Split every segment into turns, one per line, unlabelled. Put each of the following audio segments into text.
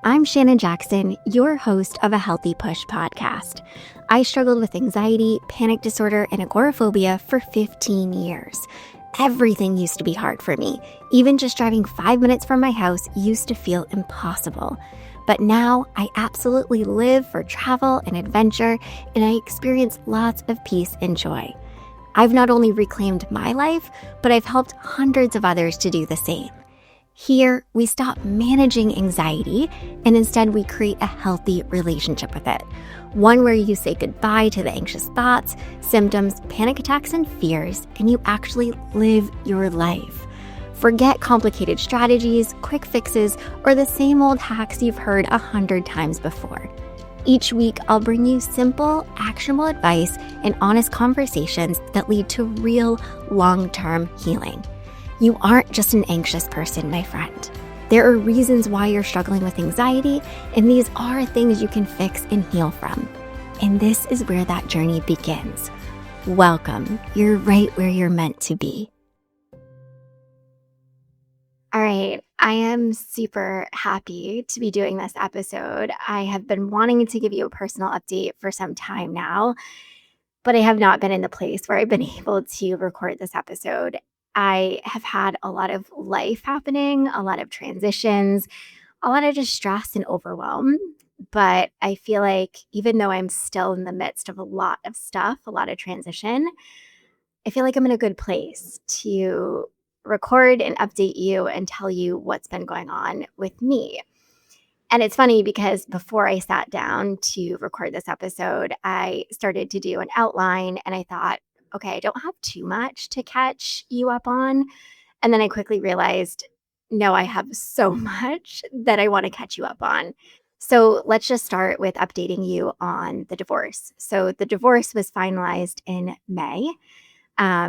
I'm Shannon Jackson, your host of a Healthy Push podcast. I struggled with anxiety, panic disorder, and agoraphobia for 15 years. Everything used to be hard for me. Even just driving 5 minutes from my house used to feel impossible. But now I absolutely live for travel and adventure, and I experience lots of peace and joy. I've not only reclaimed my life, but I've helped hundreds of others to do the same. Here, we stop managing anxiety and instead we create a healthy relationship with it. One where you say goodbye to the anxious thoughts, symptoms, panic attacks, and fears, and you actually live your life. Forget complicated strategies, quick fixes, or the same old hacks you've heard 100 times before. Each week, I'll bring you simple, actionable advice and honest conversations that lead to real, long-term healing. You aren't just an anxious person, my friend. There are reasons why you're struggling with anxiety, and these are things you can fix and heal from. And this is where that journey begins. Welcome. You're right where you're meant to be. All right, I am super happy to be doing this episode. I have been wanting to give you a personal update for some time now, but I have not been in the place where I've been able to record this episode. I have had a lot of life happening, a lot of transitions, a lot of just stress and overwhelm. But I feel like even though I'm still in the midst of a lot of stuff, a lot of transition, I feel like I'm in a good place to record and update you and tell you what's been going on with me. And it's funny because before I sat down to record this episode, I started to do an outline and I thought, okay, I don't have too much to catch you up on. And then I quickly realized, no, I have so much that I want to catch you up on. So let's just start with updating you on the divorce. So the divorce was finalized in May,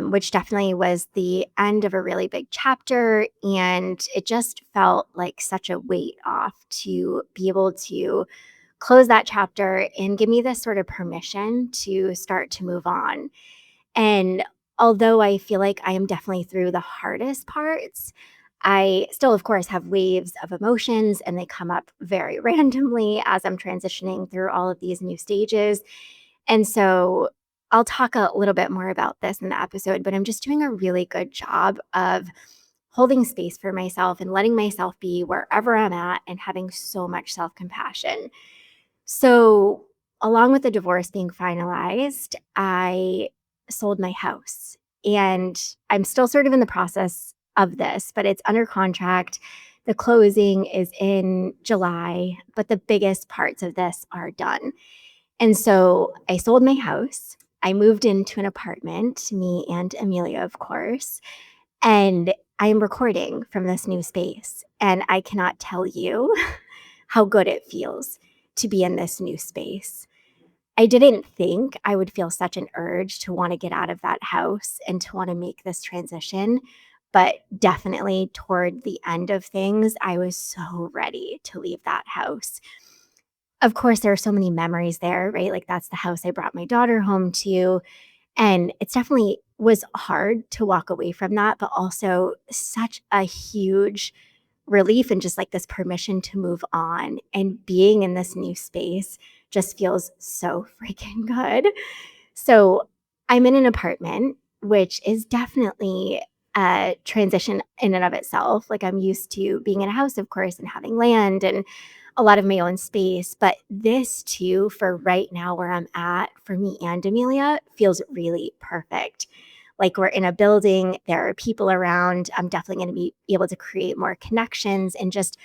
which definitely was the end of a really big chapter. And it just felt like such a weight off to be able to close that chapter and give me this sort of permission to start to move on. And although I feel like I am definitely through the hardest parts, I still, of course, have waves of emotions and they come up very randomly as I'm transitioning through all of these new stages. And so I'll talk a little bit more about this in the episode, but I'm just doing a really good job of holding space for myself and letting myself be wherever I'm at and having so much self-compassion. So, along with the divorce being finalized, I sold my house. And I'm still sort of in the process of this, but it's under contract. The closing is in July, but the biggest parts of this are done. And so I sold my house. I moved into an apartment, me and Amelia, of course, and I am recording from this new space. And I cannot tell you how good it feels to be in this new space. I didn't think I would feel such an urge to want to get out of that house and to want to make this transition. But definitely toward the end of things, I was so ready to leave that house. Of course, there are so many memories there, right? Like that's the house I brought my daughter home to. And it's definitely was hard to walk away from that, but also such a huge relief and just like this permission to move on, and being in this new space just feels so freaking good. So I'm in an apartment, which is definitely a transition in and of itself. Like I'm used to being in a house, of course, and having land and a lot of my own space. But this too, for right now where I'm at, for me and Amelia, feels really perfect. Like we're in a building, there are people around. I'm definitely going to be able to create more connections and just,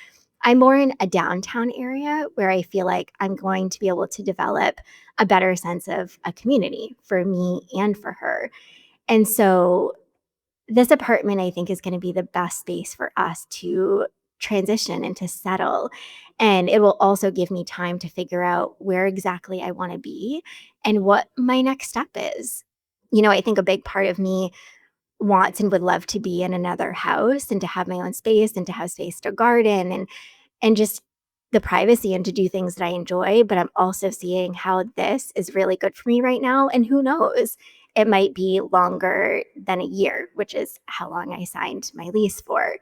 I'm more in a downtown area where I feel like I'm going to be able to develop a better sense of a community for me and for her. And so this apartment, I think, is going to be the best space for us to transition and to settle. And it will also give me time to figure out where exactly I want to be and what my next step is. You know, I think a big part of me wants and would love to be in another house and to have my own space and to have space to garden and just the privacy and to do things that I enjoy. But I'm also seeing how this is really good for me right now. And who knows, it might be longer than a year, which is how long I signed my lease for.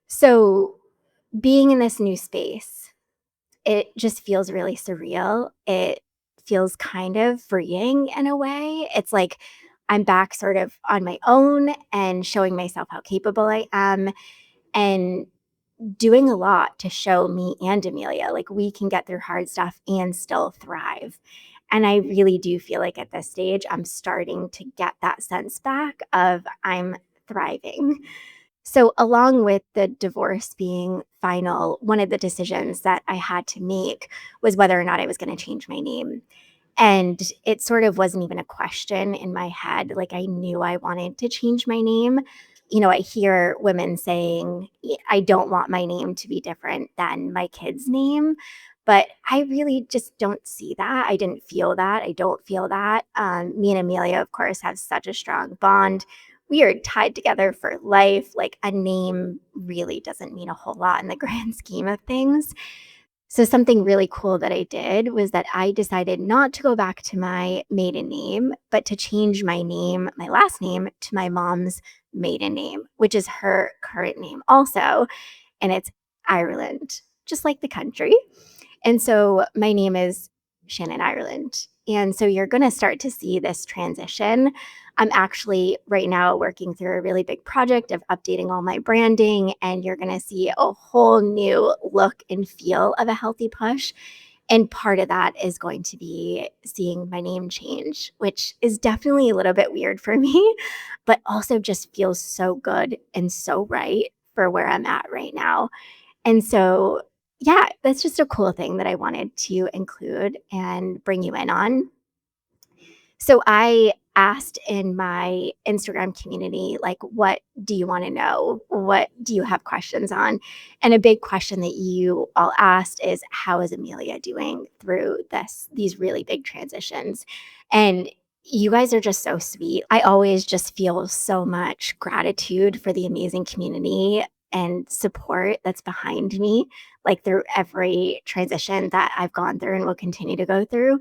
So being in this new space, it just feels really surreal. It feels kind of freeing in a way. It's like I'm back sort of on my own and showing myself how capable I am and doing a lot to show me and Amelia, like, we can get through hard stuff and still thrive. And I really do feel like at this stage, I'm starting to get that sense back of I'm thriving. So, along with the divorce being final, one of the decisions that I had to make was whether or not I was going to change my name. And it sort of wasn't even a question in my head. Like, I knew I wanted to change my name. I hear women saying, I don't want my name to be different than my kid's name." But I really just don't see that. I didn't feel that. I don't feel that. Me and Amelia, of course, have such a strong bond. We are tied together for life. Like, a name really doesn't mean a whole lot in the grand scheme of things. So something really cool that I did was that I decided not to go back to my maiden name, but to change my name, my last name, to my mom's maiden name, which is her current name also, and it's Ireland, just like the country. And so my name is Shannon Ireland. And so you're going to start to see this transition. I'm actually right now working through a really big project of updating all my branding, and you're going to see a whole new look and feel of a healthy push. And part of that is going to be seeing my name change, which is definitely a little bit weird for me, but also just feels so good and so right for where I'm at right now. And so, yeah, that's just a cool thing that I wanted to include and bring you in on. So I asked in my Instagram community, like, what do you want to know? What do you have questions on? And a big question that you all asked is, how is Amelia doing through these really big transitions? And you guys are just so sweet. I always just feel so much gratitude for the amazing community and support that's behind me, like through every transition that I've gone through and will continue to go through.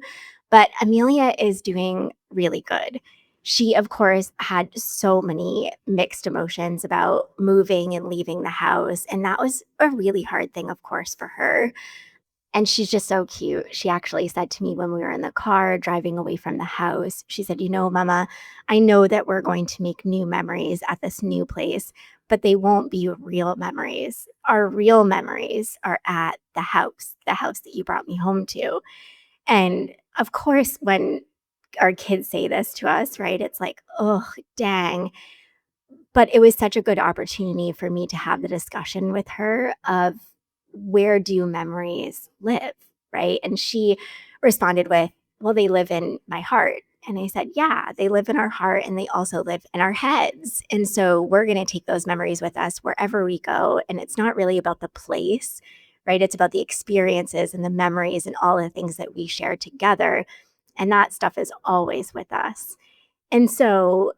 But Amelia is doing really good. She, of course, had so many mixed emotions about moving and leaving the house. And that was a really hard thing, of course, for her. And she's just so cute. She actually said to me when we were in the car driving away from the house, she said, Mama, I know that we're going to make new memories at this new place, but they won't be real memories. Our real memories are at the house that you brought me home to. And of course, when our kids say this to us, right, it's like, oh, dang. But it was such a good opportunity for me to have the discussion with her of where do memories live, right? And she responded with, well, they live in my heart. And I said, yeah, they live in our heart and they also live in our heads. And so we're going to take those memories with us wherever we go. And it's not really about the place, right? It's about the experiences and the memories and all the things that we share together. And that stuff is always with us. And so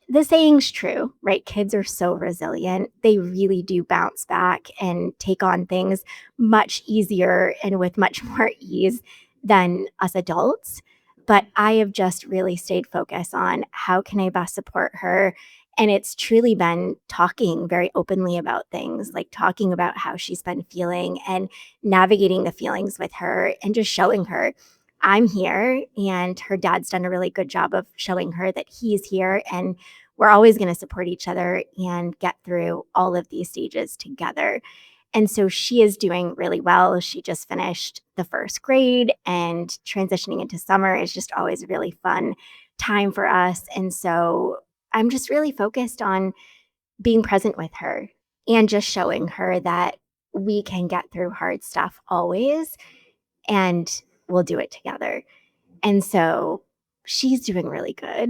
the saying's true, right? Kids are so resilient. They really do bounce back and take on things much easier and with much more ease than us adults. But I have just really stayed focused on how can I best support her. And it's truly been talking very openly about things, like talking about how she's been feeling and navigating the feelings with her and just showing her I'm here. And her dad's done a really good job of showing her that he's here and we're always going to support each other and get through all of these stages together. And so she is doing really well. She just finished the first grade, and transitioning into summer is just always a really fun time for us. And so I'm just really focused on being present with her and just showing her that we can get through hard stuff always and we'll do it together. And so she's doing really good.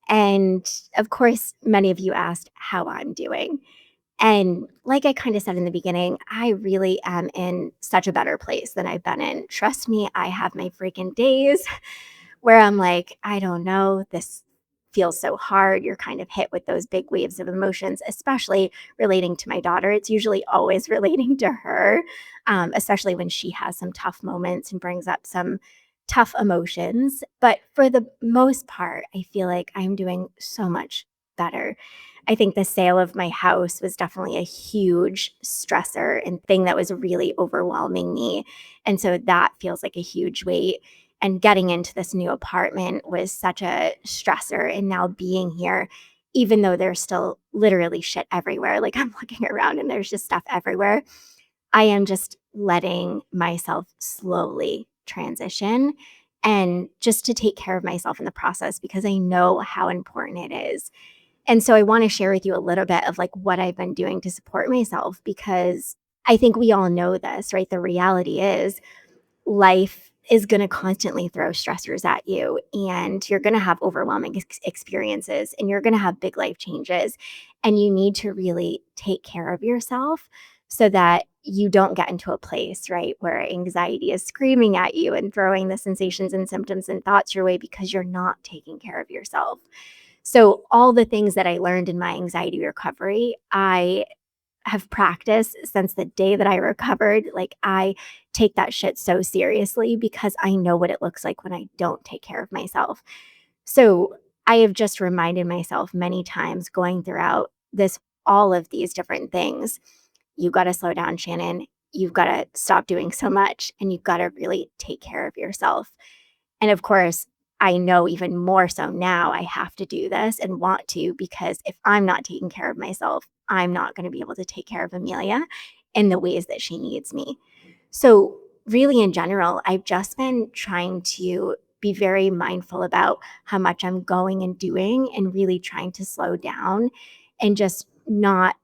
And of course, many of you asked how I'm doing. And like I kind of said in the beginning, I really am in such a better place than I've been in. Trust me, I have my freaking days where I'm like, I don't know, this feels so hard. You're kind of hit with those big waves of emotions, especially relating to my daughter. It's usually always relating to her, especially when she has some tough moments and brings up some tough emotions. But for the most part, I feel like I'm doing so much better. I think the sale of my house was definitely a huge stressor and thing that was really overwhelming me. And so that feels like a huge weight. And getting into this new apartment was such a stressor. And now being here, even though there's still literally shit everywhere, like I'm looking around and there's just stuff everywhere, I am just letting myself slowly transition and just to take care of myself in the process because I know how important it is. And so I want to share with you a little bit of like what I've been doing to support myself because I think we all know this, right? The reality is life is going to constantly throw stressors at you and you're going to have overwhelming experiences and you're going to have big life changes and you need to really take care of yourself so that you don't get into a place right where anxiety is screaming at you and throwing the sensations and symptoms and thoughts your way because you're not taking care of yourself. So all the things that I learned in my anxiety recovery, I have practiced since the day that I recovered. Like, I take that shit so seriously because I know what it looks like when I don't take care of myself. So, I have just reminded myself many times going throughout this all of these different things. You got to slow down, Shannon. You've got to stop doing so much and you've got to really take care of yourself. And of course, I know even more so now I have to do this and want to because if I'm not taking care of myself, I'm not going to be able to take care of Amelia in the ways that she needs me. So, really, in general, I've just been trying to be very mindful about how much I'm going and doing and really trying to slow down and just not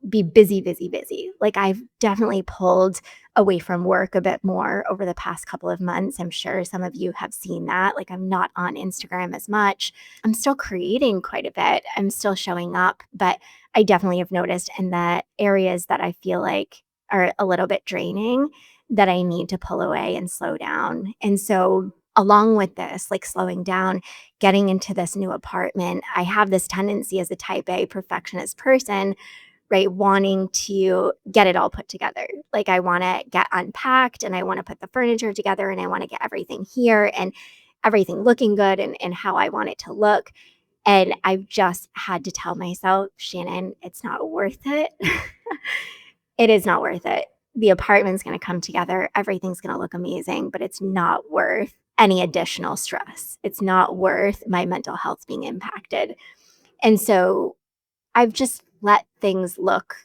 be busy, busy, busy. Like I've definitely pulled away from work a bit more over the past couple of months. I'm sure some of you have seen that. Like I'm not on Instagram as much. I'm still creating quite a bit. I'm still showing up, but I definitely have noticed in the areas that I feel like are a little bit draining that I need to pull away and slow down. And so along with this, like slowing down, getting into this new apartment, I have this tendency as a type A perfectionist person, right? Wanting to get it all put together. Like I want to get unpacked and I want to put the furniture together and I want to get everything here and everything looking good and how I want it to look. And I've just had to tell myself, Shannon, it's not worth it. It is not worth it. The apartment's going to come together. Everything's going to look amazing, but it's not worth any additional stress. It's not worth my mental health being impacted. And so I've just let things look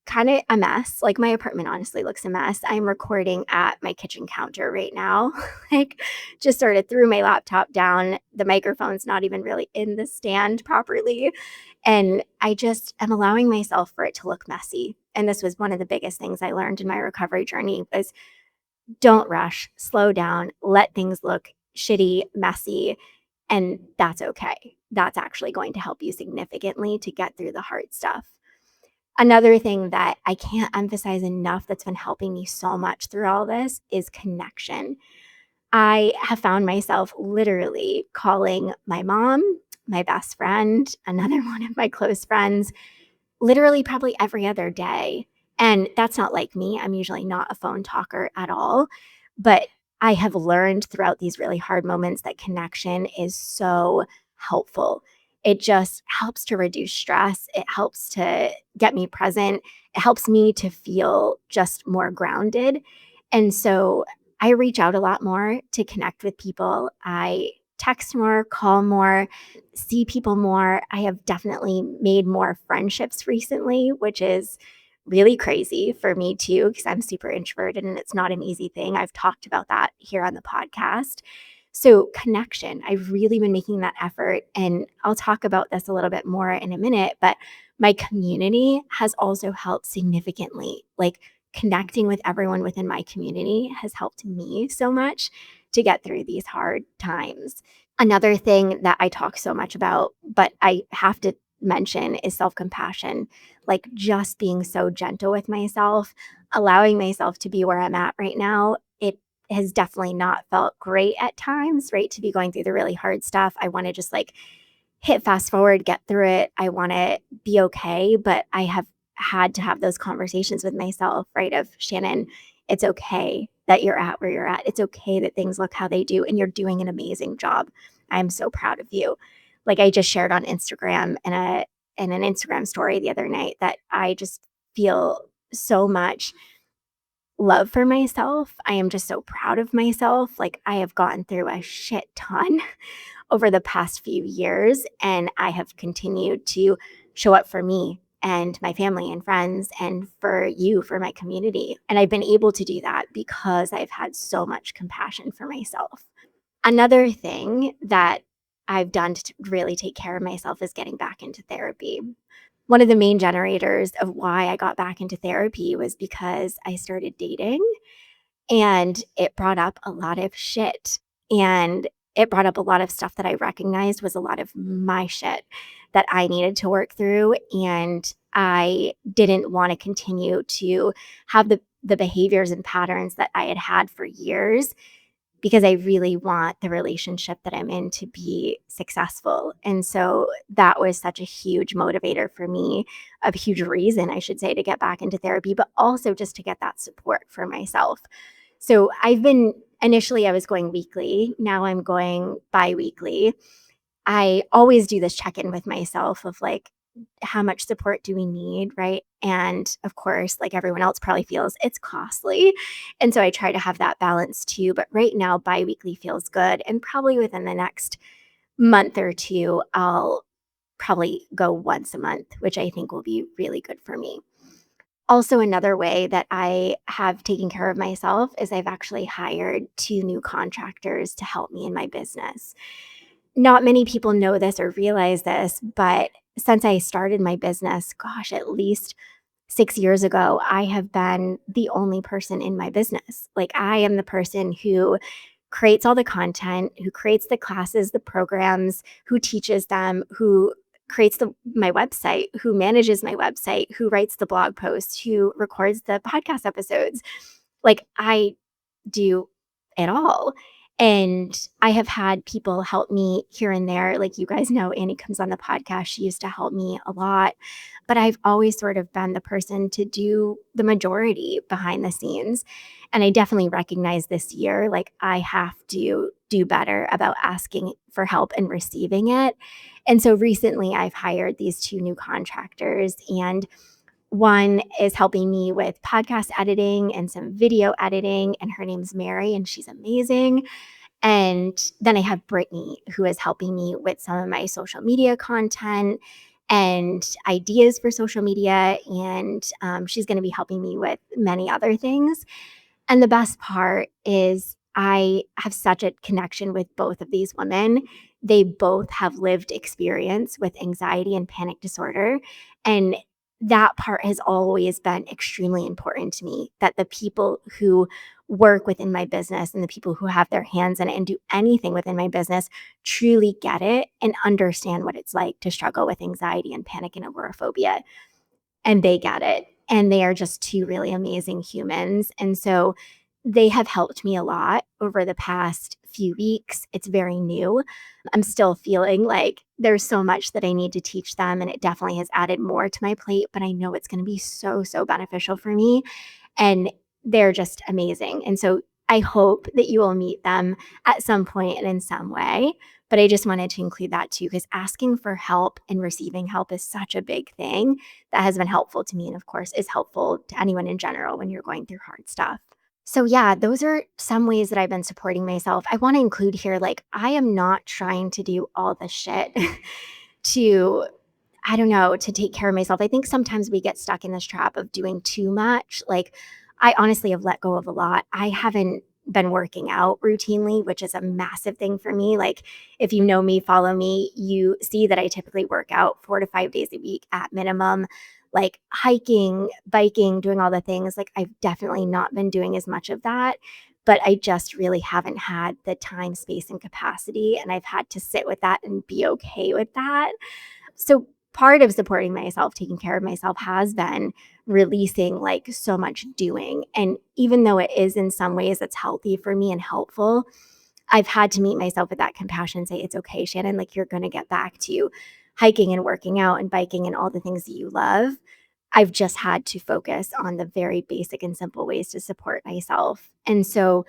kind of a mess. Like my apartment honestly looks a mess. I'm recording at my kitchen counter right now. Like just sort of threw my laptop down. The microphone's not even really in the stand properly. And I just am allowing myself for it to look messy. And this was one of the biggest things I learned in my recovery journey was don't rush, slow down, let things look shitty, messy, and that's okay. That's actually going to help you significantly to get through the hard stuff. Another thing that I can't emphasize enough that's been helping me so much through all this is connection. I have found myself literally calling my mom, my best friend, another one of my close friends, literally probably every other day. And that's not like me. I'm usually not a phone talker at all. But I have learned throughout these really hard moments that connection is so helpful. It just helps to reduce stress. It helps to get me present. It helps me to feel just more grounded. And so I reach out a lot more to connect with people. I text more, call more, see people more. I have definitely made more friendships recently, which is really crazy for me too, because I'm super introverted and it's not an easy thing. I've talked about that here on the podcast. So, connection, I've really been making that effort. And I'll talk about this a little bit more in a minute, but my community has also helped significantly. Like, connecting with everyone within my community has helped me so much to get through these hard times. Another thing that I talk so much about, but I have to mention is self-compassion, like just being so gentle with myself, allowing myself to be where I'm at right now. It has definitely not felt great at times, right? To be going through the really hard stuff. I want to just like hit fast forward, get through it. I want to be okay, but I have had to have those conversations with myself, right? Of Shannon, it's okay that you're at where you're at. It's okay that things look how they do, and you're doing an amazing job. I'm so proud of you. Like I just shared on Instagram and in an Instagram story the other night that I just feel so much love for myself. I am just so proud of myself. Like, I have gotten through a shit ton over the past few years, and I have continued to show up for me and my family and friends and for you, for my community. And I've been able to do that because I've had so much compassion for myself. Another thing that I've done to really take care of myself is getting back into therapy. One of the main generators of why I got back into therapy was because I started dating and it brought up a lot of shit. And it brought up a lot of stuff that I recognized was a lot of my shit that I needed to work through. And I didn't want to continue to have the behaviors and patterns that I had had for years because I really want the relationship that I'm in to be successful. And so that was such a huge motivator for me, a huge reason, I should say, to get back into therapy, but also just to get that support for myself. So initially I was going weekly. Now I'm going bi-weekly. I always do this check in with myself of like, how much support do we need? Right. And of course, like everyone else probably feels, it's costly. And so I try to have that balance too. But right now, biweekly feels good. And probably within the next month or two, I'll probably go once a month, which I think will be really good for me. Also, another way that I have taken care of myself is I've actually hired two new contractors to help me in my business. Not many people know this or realize this, but since I started my business, gosh, at least 6 years ago, I have been the only person in my business. Like, I am the person who creates all the content, who creates the classes, the programs, who teaches them, who creates my website, who manages my website, who writes the blog posts, who records the podcast episodes. Like, I do it all. And I have had people help me here and there. Like, you guys know, Annie comes on the podcast. She used to help me a lot. But I've always sort of been the person to do the majority behind the scenes. And I definitely recognize this year, like, I have to do better about asking for help and receiving it. And so recently I've hired these two new contractors, and one is helping me with podcast editing and some video editing, and her name's Mary, and she's amazing. And then I have Brittany, who is helping me with some of my social media content and ideas for social media. And she's going to be helping me with many other things. And the best part is I have such a connection with both of these women. They both have lived experience with anxiety and panic disorder. And that part has always been extremely important to me, that the people who work within my business and the people who have their hands in it and do anything within my business truly get it and understand what it's like to struggle with anxiety and panic and agoraphobia, and they get it. And they are just two really amazing humans. And so they have helped me a lot over the past few weeks. It's very new. I'm still feeling like there's so much that I need to teach them, and it definitely has added more to my plate, but I know it's going to be so, so beneficial for me. And they're just amazing. And so I hope that you will meet them at some point and in some way. But I just wanted to include that too, because asking for help and receiving help is such a big thing that has been helpful to me. And of course, is helpful to anyone in general when you're going through hard stuff. So, yeah, those are some ways that I've been supporting myself. I want to include here, like, I am not trying to do all the shit to, I don't know, to take care of myself. I think sometimes we get stuck in this trap of doing too much. Like, I honestly have let go of a lot. I haven't been working out routinely, which is a massive thing for me. Like, if you know me, follow me, you see that I typically work out 4 to 5 days a week at minimum, like hiking, biking, doing all the things. Like, I've definitely not been doing as much of that, but I just really haven't had the time, space, and capacity. And I've had to sit with that and be okay with that. So part of supporting myself, taking care of myself has been releasing like so much doing. And even though it is in some ways it's healthy for me and helpful, I've had to meet myself with that compassion and say, it's okay, Shannon, like you're going to get back to hiking and working out and biking and all the things that you love. I've just had to focus on the very basic and simple ways to support myself. And so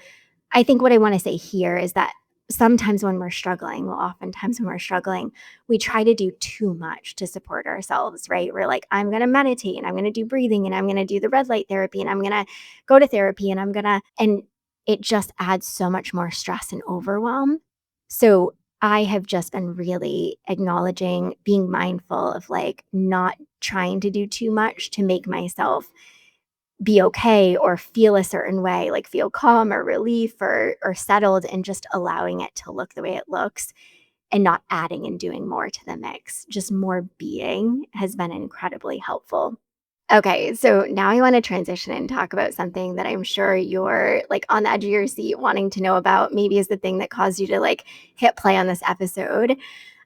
I think what I want to say here is that sometimes when we're struggling, well, oftentimes when we're struggling, we try to do too much to support ourselves, right? We're like, I'm going to meditate and I'm going to do breathing and I'm going to do the red light therapy and I'm going to go to therapy and it just adds so much more stress and overwhelm. So I have just been really acknowledging, being mindful of like not trying to do too much to make myself be okay or feel a certain way, like feel calm or relief or settled and just allowing it to look the way it looks and not adding and doing more to the mix. Just more being has been incredibly helpful. Okay, so now I want to transition and talk about something that I'm sure you're like on the edge of your seat wanting to know about. Maybe is the thing that caused you to like hit play on this episode.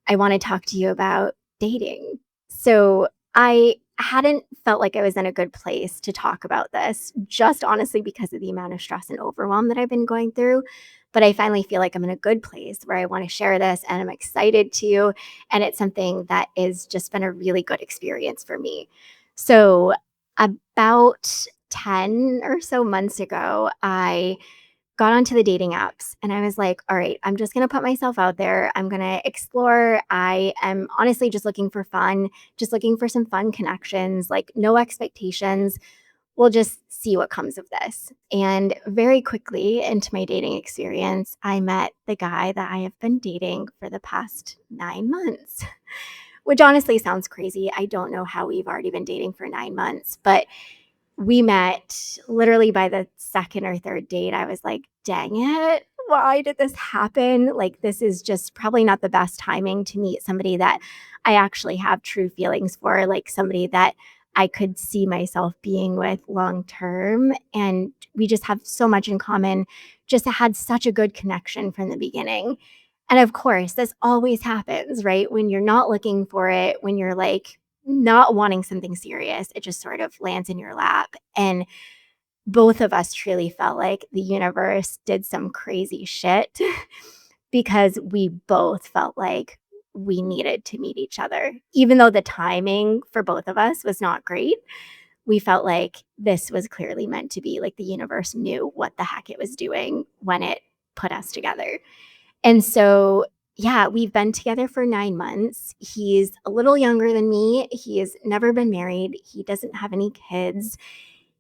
I want to talk to you about dating. So I hadn't felt like I was in a good place to talk about this, just honestly because of the amount of stress and overwhelm that I've been going through. But I finally feel like I'm in a good place where I want to share this and I'm excited to. And it's something that has just been a really good experience for me. So, about 10 or so months ago, I got onto the dating apps and I was like, all right, I'm just going to put myself out there. I'm going to explore. I am honestly just looking for fun, just looking for some fun connections, like no expectations. We'll just see what comes of this. And very quickly into my dating experience, I met the guy that I have been dating for the past 9 months, which honestly sounds crazy. I don't know how we've already been dating for 9 months, but we met literally by the second or third date. I was like, "Dang it. Why did this happen? Like, this is just probably not the best timing to meet somebody that I actually have true feelings for, like somebody that I could see myself being with long term." And we just have so much in common, just had such a good connection from the beginning. And of course, this always happens, right? When you're not looking for it, when you're like not wanting something serious, it just sort of lands in your lap. And both of us truly felt like the universe did some crazy shit because we both felt like we needed to meet each other. Even though the timing for both of us was not great, we felt like this was clearly meant to be. Like the universe knew what the heck it was doing when it put us together. And so, yeah, we've been together for 9 months. He's a little younger than me. He has never been married. He doesn't have any kids.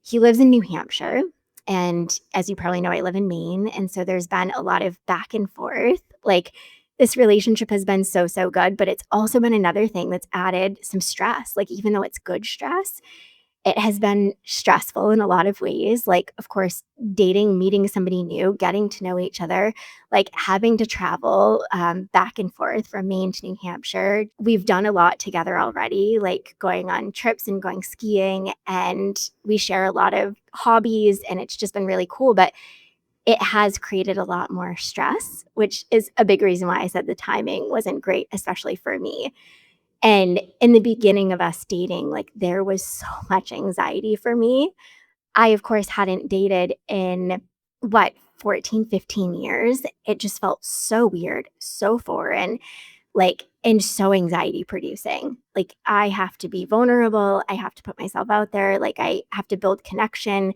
He lives in New Hampshire. And as you probably know, I live in Maine. And so there's been a lot of back and forth. Like this relationship has been so, so good, but it's also been another thing that's added some stress. Like, even though it's good stress, it has been stressful in a lot of ways, like, of course, dating, meeting somebody new, getting to know each other, like, having to travel, back and forth from Maine to New Hampshire. We've done a lot together already, like, going on trips and going skiing, and we share a lot of hobbies, and it's just been really cool, but it has created a lot more stress, which is a big reason why I said the timing wasn't great, especially for me. And in the beginning of us dating, like, there was so much anxiety for me. I, of course, hadn't dated in what, 14, 15 years. It just felt so weird, so foreign, like, and so anxiety producing. Like, I have to be vulnerable. I have to put myself out there. Like, I have to build connection.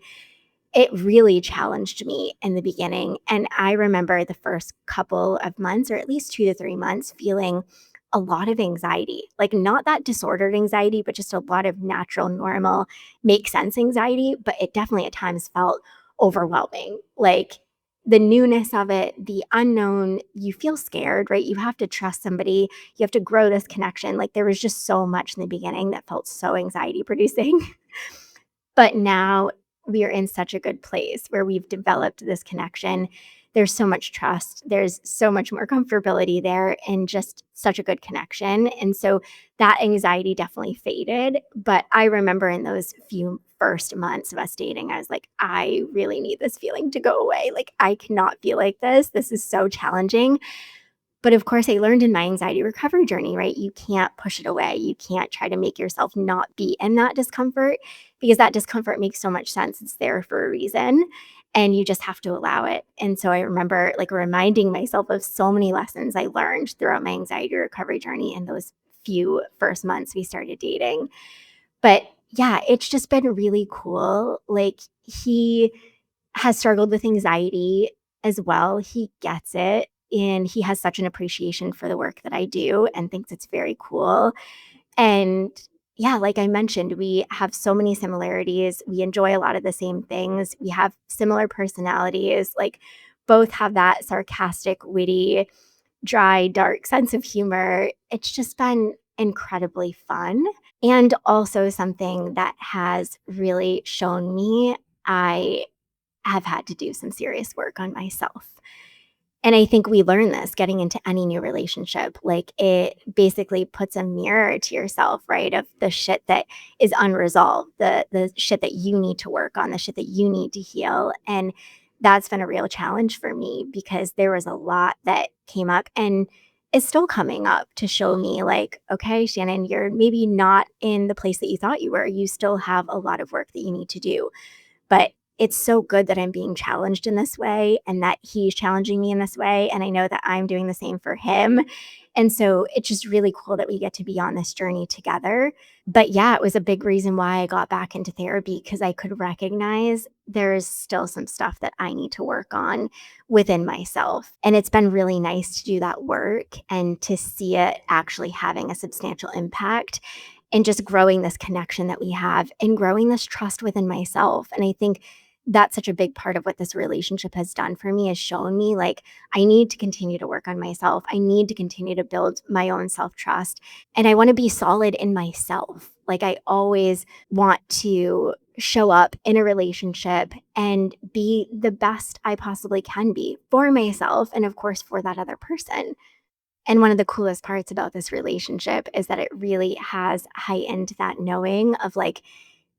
It really challenged me in the beginning, and I remember the first couple of months, or at least 2 to 3 months, feeling a lot of anxiety, like, not that disordered anxiety, but just a lot of natural, normal, make sense anxiety, but it definitely at times felt overwhelming, like, the newness of it, the unknown, you feel scared, right? You have to trust somebody, you have to grow this connection, like, there was just so much in the beginning that felt so anxiety producing. But now we are in such a good place where we've developed this connection. There's so much trust. There's so much more comfortability there and just such a good connection. And so that anxiety definitely faded. But I remember in those few first months of us dating, I was like, I really need this feeling to go away. Like, I cannot feel like this. This is so challenging. But of course, I learned in my anxiety recovery journey, right? You can't push it away. You can't try to make yourself not be in that discomfort because that discomfort makes so much sense. It's there for a reason and you just have to allow it. And so I remember like reminding myself of so many lessons I learned throughout my anxiety recovery journey in those few first months we started dating. But yeah, it's just been really cool. Like, he has struggled with anxiety as well. He gets it. and he has such an appreciation for the work that I do and thinks it's very cool. And yeah, like I mentioned, we have so many similarities. We enjoy a lot of the same things. We have similar personalities. Like, both have that sarcastic, witty, dry, dark sense of humor. It's just been incredibly fun. And also something that has really shown me I have had to do some serious work on myself. And I think we learn this getting into any new relationship. Like, it basically puts a mirror to yourself, right? Of the shit that is unresolved, the shit that you need to work on, the shit that you need to heal. And that's been a real challenge for me because there was a lot that came up and is still coming up to show me, like, okay, Shannon, you're maybe not in the place that you thought you were. You still have a lot of work that you need to do. But it's so good that I'm being challenged in this way and that he's challenging me in this way, and I know that I'm doing the same for him. And so it's just really cool that we get to be on this journey together. But yeah, it was a big reason why I got back into therapy because I could recognize there's still some stuff that I need to work on within myself. And it's been really nice to do that work and to see it actually having a substantial impact and just growing this connection that we have and growing this trust within myself. And I think that's such a big part of what this relationship has done for me, is shown me, like, I need to continue to work on myself. I need to continue to build my own self trust. And I want to be solid in myself. Like, I always want to show up in a relationship and be the best I possibly can be for myself and, of course, for that other person. And one of the coolest parts about this relationship is that it really has heightened that knowing of, like,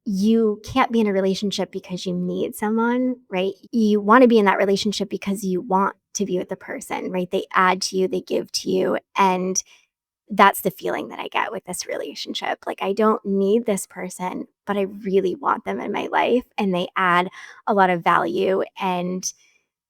you can't be in a relationship because you need someone, right? You want to be in that relationship because you want to be with the person, right? They add to you, they give to you. And that's the feeling that I get with this relationship. Like, I don't need this person, but I really want them in my life. And they add a lot of value and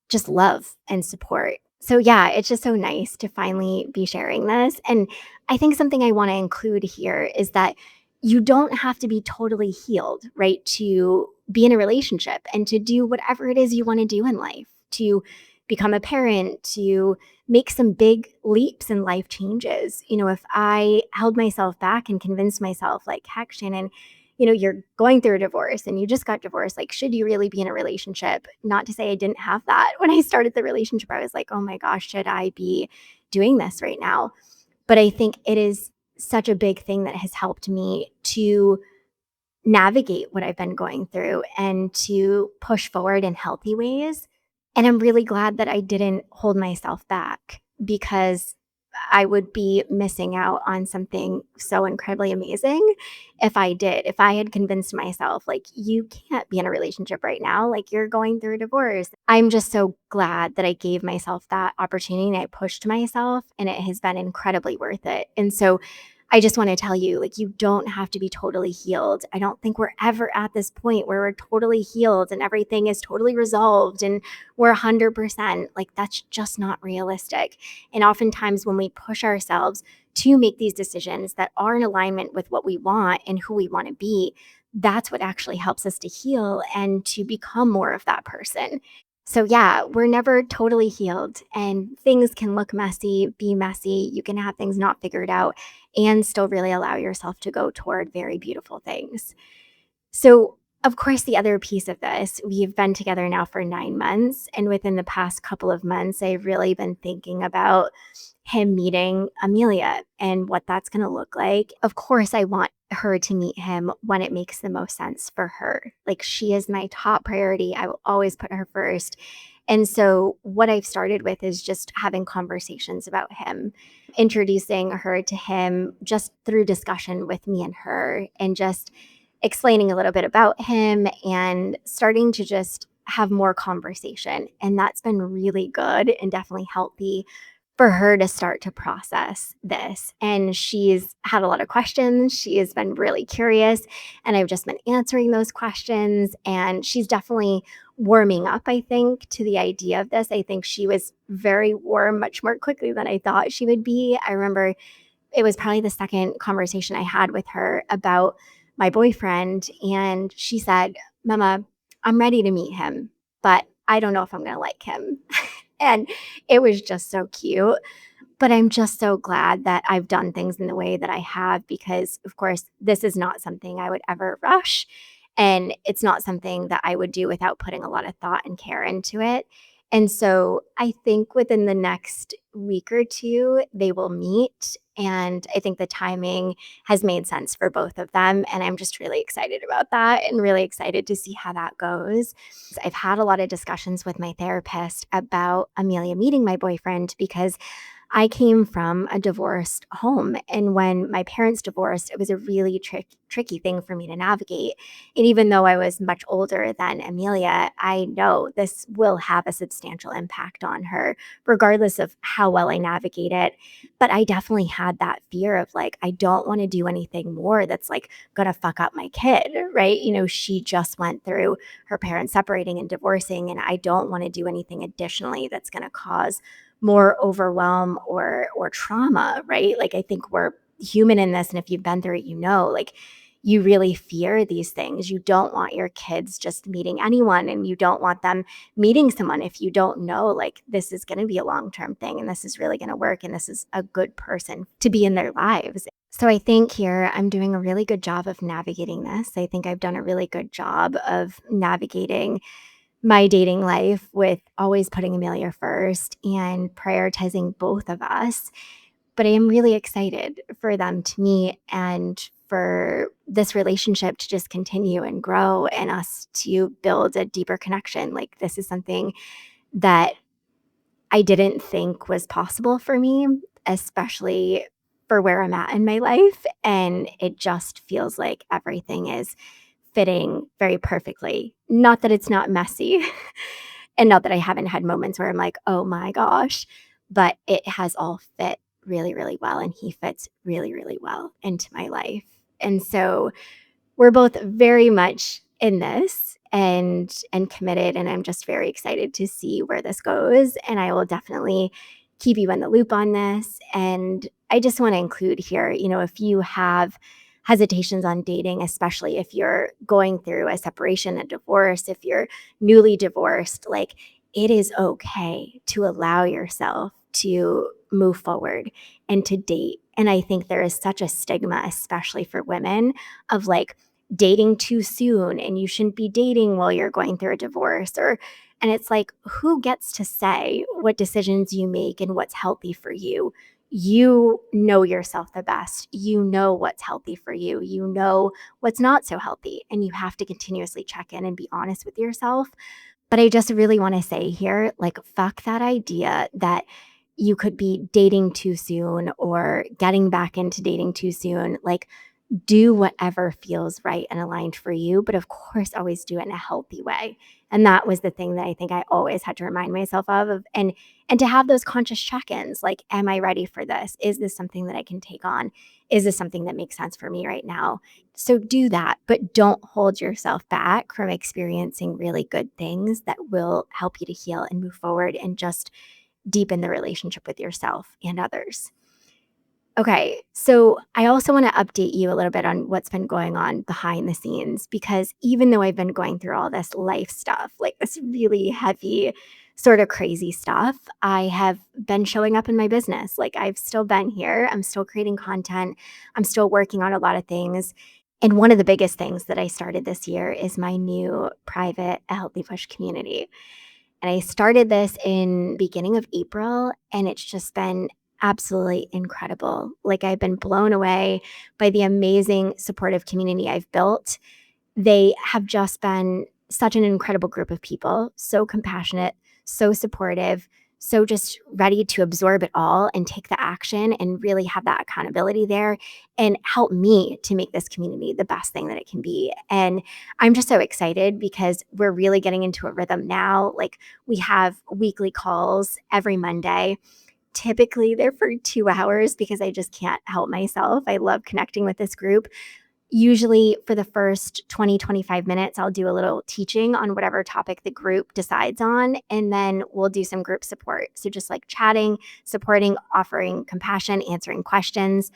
just love and support. So yeah, it's just so nice to finally be sharing this. And I think something I want to include here is that you don't have to be totally healed, right? To be in a relationship and to do whatever it is you want to do in life, to become a parent, to make some big leaps in life changes. If I held myself back and convinced myself, like, heck, Shannon, you're going through a divorce and you just got divorced. Like, should you really be in a relationship? Not to say I didn't have that. When I started the relationship, I was like, oh my gosh, should I be doing this right now? But I think it is such a big thing that has helped me to navigate what I've been going through and to push forward in healthy ways. And I'm really glad that I didn't hold myself back because I would be missing out on something so incredibly amazing if I did. If I had convinced myself, like, you can't be in a relationship right now, like, you're going through a divorce. I'm just so glad that I gave myself that opportunity and I pushed myself, and it has been incredibly worth it. And so I just want to tell you, like, you don't have to be totally healed. I don't think we're ever at this point where we're totally healed and everything is totally resolved and we're 100%. Like, that's just not realistic. And oftentimes, when we push ourselves to make these decisions that are in alignment with what we want and who we want to be, that's what actually helps us to heal and to become more of that person. So, yeah, we're never totally healed, and things can look messy, be messy. You can have things not figured out and still really allow yourself to go toward very beautiful things. So, of course, the other piece of this, we've been together now for 9 months. And within the past couple of months, I've really been thinking about him meeting Amelia and what that's going to look like. Of course, I want her to meet him when it makes the most sense for her. Like, she is my top priority. I will always put her first. And so, what I've started with is just having conversations about him, introducing her to him just through discussion with me and her, and just explaining a little bit about him and starting to just have more conversation. And that's been really good and definitely healthy for her to start to process this. And she's had a lot of questions. She has been really curious, and I've just been answering those questions. And she's definitely warming up, I think, to the idea of this. I think she was very warm much more quickly than I thought she would be. I remember it was probably the second conversation I had with her about my boyfriend. And she said, Mama, I'm ready to meet him, but I don't know if I'm going to like him. And it was just so cute. But I'm just so glad that I've done things in the way that I have because, of course, this is not something I would ever rush. And it's not something that I would do without putting a lot of thought and care into it. And so I think within the next week or two, they will meet. And I think the timing has made sense for both of them. And I'm just really excited about that and really excited to see how that goes. I've had a lot of discussions with my therapist about Amelia meeting my boyfriend because I came from a divorced home, and when my parents divorced, it was a really tricky thing for me to navigate, and even though I was much older than Amelia, I know this will have a substantial impact on her regardless of how well I navigate it, but I definitely had that fear of, like, I don't wanna do anything more that's, like, gonna fuck up my kid, right? She just went through her parents separating and divorcing, and I don't wanna do anything additionally that's gonna cause more overwhelm or trauma, right? Like I think we're human in this and if you've been through it, like you really fear these things. You don't want your kids just meeting anyone and you don't want them meeting someone if you don't know like this is going to be a long-term thing and this is really going to work and this is a good person to be in their lives. So I think here I'm doing a really good job of navigating this. I think I've done a really good job of navigating my dating life with always putting Amelia first and prioritizing both of us. But I am really excited for them to meet and for this relationship to just continue and grow and us to build a deeper connection. Like, this is something that I didn't think was possible for me, especially for where I'm at in my life. And it just feels like everything is fitting very perfectly. Not that it's not messy, and not that I haven't had moments where I'm like, "Oh my gosh," but it has all fit really, really well, and he fits really, really well into my life. And so we're both very much in this and committed, and I'm just very excited to see where this goes, and I will definitely keep you in the loop on this. And I just want to include here, if you have hesitations on dating, especially if you're going through a separation, a divorce, if you're newly divorced, like it is okay to allow yourself to move forward and to date. And I think there is such a stigma, especially for women, of like dating too soon and you shouldn't be dating while you're going through a divorce or and it's like who gets to say what decisions you make and what's healthy for you? You know yourself the best. You know what's healthy for you. You know what's not so healthy and you have to continuously check in and be honest with yourself. But I just really want to say here, like, fuck that idea that you could be dating too soon or getting back into dating too soon. Like, do whatever feels right and aligned for you, but of course, always do it in a healthy way. And that was the thing that I think I always had to remind myself of and to have those conscious check-ins like, am I ready for this? Is this something that I can take on? Is this something that makes sense for me right now? So do that, but don't hold yourself back from experiencing really good things that will help you to heal and move forward and just deepen the relationship with yourself and others. Okay, so I also want to update you a little bit on what's been going on behind the scenes because even though I've been going through all this life stuff, like this really heavy, sort of crazy stuff, I have been showing up in my business. Like I've still been here, I'm still creating content, I'm still working on a lot of things. And one of the biggest things that I started this year is my new private A Healthy Push community. And I started this in beginning of April, and it's just been absolutely incredible. Like, I've been blown away by the amazing supportive community I've built. They have just been such an incredible group of people, so compassionate, so supportive, so just ready to absorb it all and take the action and really have that accountability there and help me to make this community the best thing that it can be. And I'm just so excited because we're really getting into a rhythm now. Like we have weekly calls every Monday. Typically, they're for 2 hours because I just can't help myself. I love connecting with this group, Usually for the first 20, 25 minutes, I'll do a little teaching on whatever topic the group decides on, and then we'll do some group support. So just like chatting, supporting, offering compassion, answering questions,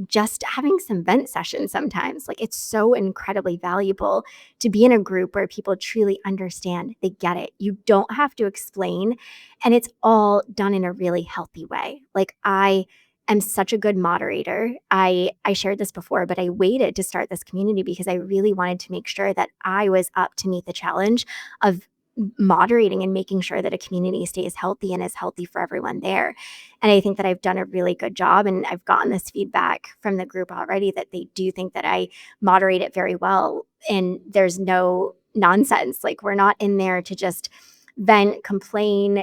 just having some vent sessions sometimes. Like it's so incredibly valuable to be in a group where people truly understand, they get it. You don't have to explain, and it's all done in a really healthy way. Like I am such a good moderator. I shared this before, but I waited to start this community because I really wanted to make sure that I was up to meet the challenge of moderating and making sure that a community stays healthy and is healthy for everyone there. And I think that I've done a really good job, and I've gotten this feedback from the group already that they do think that I moderate it very well, and there's no nonsense. Like we're not in there to just vent, complain,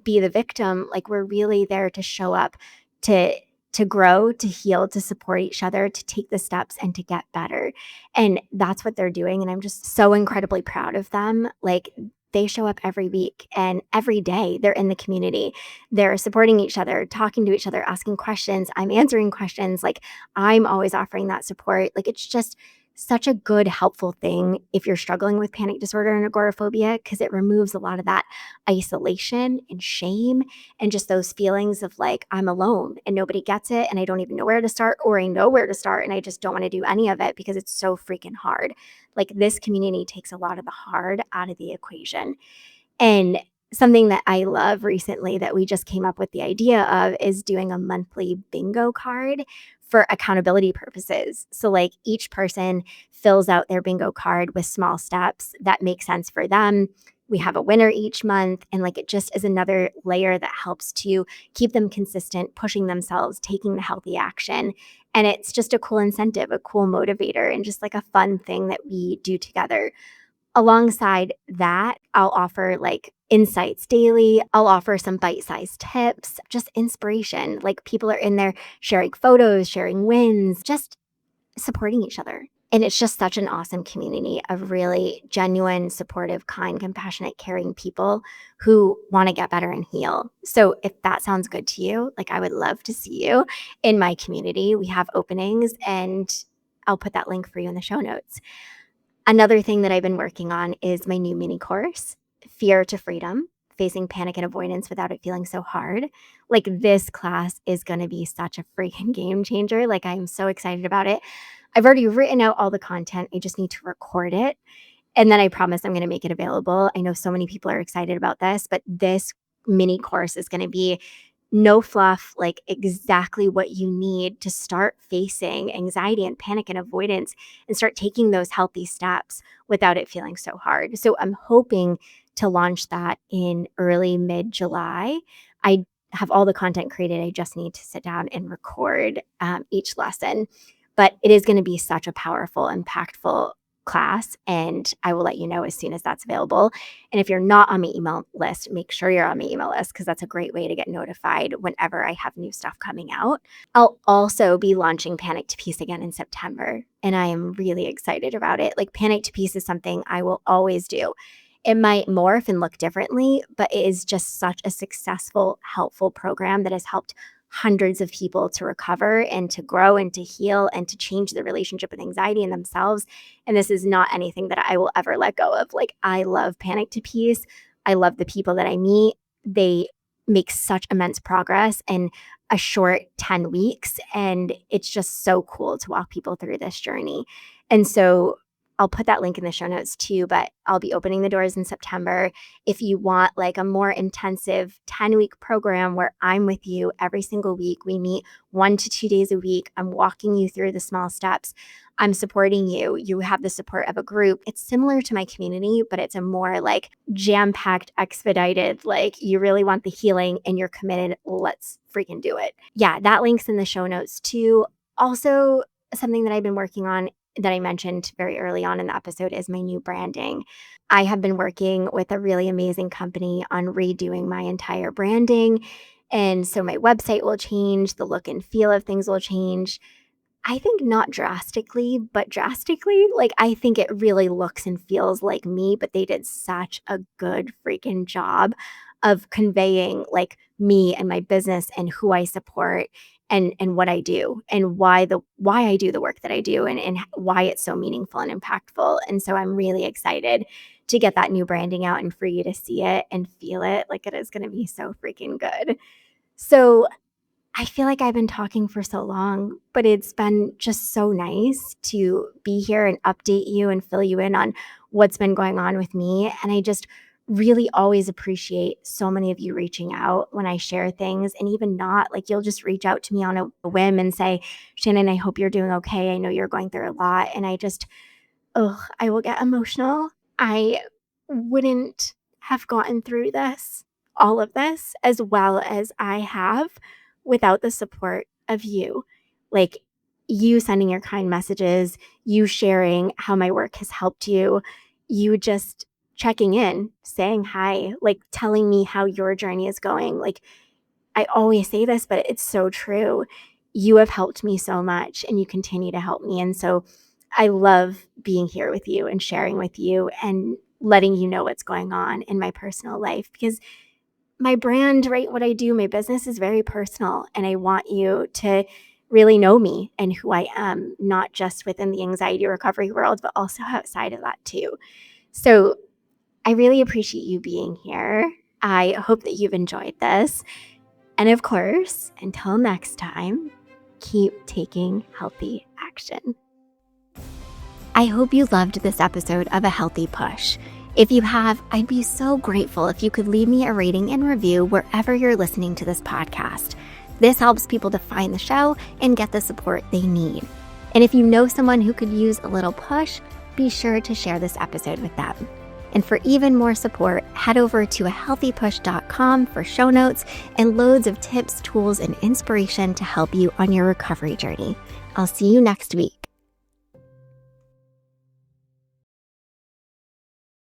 be the victim. Like we're really there to show up to grow, to heal, to support each other, to take the steps and to get better. And that's what they're doing, and I'm just so incredibly proud of them. Like they show up every week and every day they're in the community. They're supporting each other, talking to each other, asking questions. I'm answering questions. Like I'm always offering that support. Like it's just such a good, helpful thing if you're struggling with panic disorder and agoraphobia, because it removes a lot of that isolation and shame and just those feelings of like, I'm alone and nobody gets it and I don't even know where to start, or I know where to start and I just don't want to do any of it because it's so freaking hard. Like this community takes a lot of the hard out of the equation. And something that I love recently that we just came up with the idea of is doing a monthly bingo card for accountability purposes. So, like, each person fills out their bingo card with small steps that make sense for them. We have a winner each month, and like it just is another layer that helps to keep them consistent, pushing themselves, taking the healthy action. And it's just a cool incentive, a cool motivator, and just like a fun thing that we do together. Alongside that, I'll offer like insights daily. I'll offer some bite sized tips, just inspiration. Like people are in there sharing photos, sharing wins, just supporting each other. And it's just such an awesome community of really genuine, supportive, kind, compassionate, caring people who want to get better and heal. So if that sounds good to you, like I would love to see you in my community. We have openings, and I'll put that link for you in the show notes. Another thing that I've been working on is my new mini course, Fear to Freedom, Facing Panic and Avoidance Without It Feeling So Hard. Like this class is going to be such a freaking game changer. Like I'm so excited about it. I've already written out all the content. I just need to record it. And then I promise I'm going to make it available. I know so many people are excited about this, but this mini course is going to be no fluff, like exactly what you need to start facing anxiety and panic and avoidance and start taking those healthy steps without it feeling so hard. So I'm hoping to launch that in early mid July. I have all the content created. I just need to sit down and record each lesson. But it is going to be such a powerful, impactful class, and I will let you know as soon as that's available. And if you're not on my email list, make sure you're on my email list because that's a great way to get notified whenever I have new stuff coming out. I'll also be launching Panic to Peace again in September, and I am really excited about it. Like Panic to Peace is something I will always do. It might morph and look differently, but it is just such a successful, helpful program that has helped hundreds of people to recover and to grow and to heal and to change their relationship with anxiety and themselves. And this is not anything that I will ever let go of. Like, I love Panic to Peace. I love the people that I meet. They make such immense progress in a short 10 weeks. And it's just so cool to walk people through this journey. And so I'll put that link in the show notes too, but I'll be opening the doors in September. If you want like a more intensive 10-week program where I'm with you every single week, we meet 1 to 2 days a week. I'm walking you through the small steps. I'm supporting you. You have the support of a group. It's similar to my community, but it's a more like jam-packed, expedited, like you really want the healing and you're committed. Let's freaking do it. Yeah, that link's in the show notes too. Also, something that I've been working on that I mentioned very early on in the episode is my new branding. I have been working with a really amazing company on redoing my entire branding. And so my website will change, the look and feel of things will change. I think not drastically, but drastically. Like, I think it really looks and feels like me, but they did such a good freaking job of conveying like me and my business and who I support and what I do and why I do the work that I do and why it's so meaningful and impactful. And so I'm really excited to get that new branding out and for you to see it and feel it. Like, it is going to be so freaking good. So I feel like I've been talking for so long, but it's been just so nice to be here and update you and fill you in on what's been going on with me. And I just really always appreciate so many of you reaching out when I share things, and even not, like, you'll just reach out to me on a whim and say, Shannon, I hope you're doing okay. I know you're going through a lot. And I just, oh, I will get emotional. I wouldn't have gotten through this, all of this, as well as I have without the support of you. Like, you sending your kind messages, you sharing how my work has helped you, you just checking in, saying hi, like telling me how your journey is going. Like, I always say this, but it's so true. You have helped me so much and you continue to help me. And so I love being here with you and sharing with you and letting you know what's going on in my personal life, because my brand, right, what I do, my business is very personal. And I want you to really know me and who I am, not just within the anxiety recovery world, but also outside of that too. So I really appreciate you being here. I hope that you've enjoyed this. And of course, until next time, keep taking healthy action. I hope you loved this episode of A Healthy Push. If you have, I'd be so grateful if you could leave me a rating and review wherever you're listening to this podcast. This helps people to find the show and get the support they need. And if you know someone who could use a little push, be sure to share this episode with them. And for even more support, head over to ahealthypush.com for show notes and loads of tips, tools, and inspiration to help you on your recovery journey. I'll see you next week.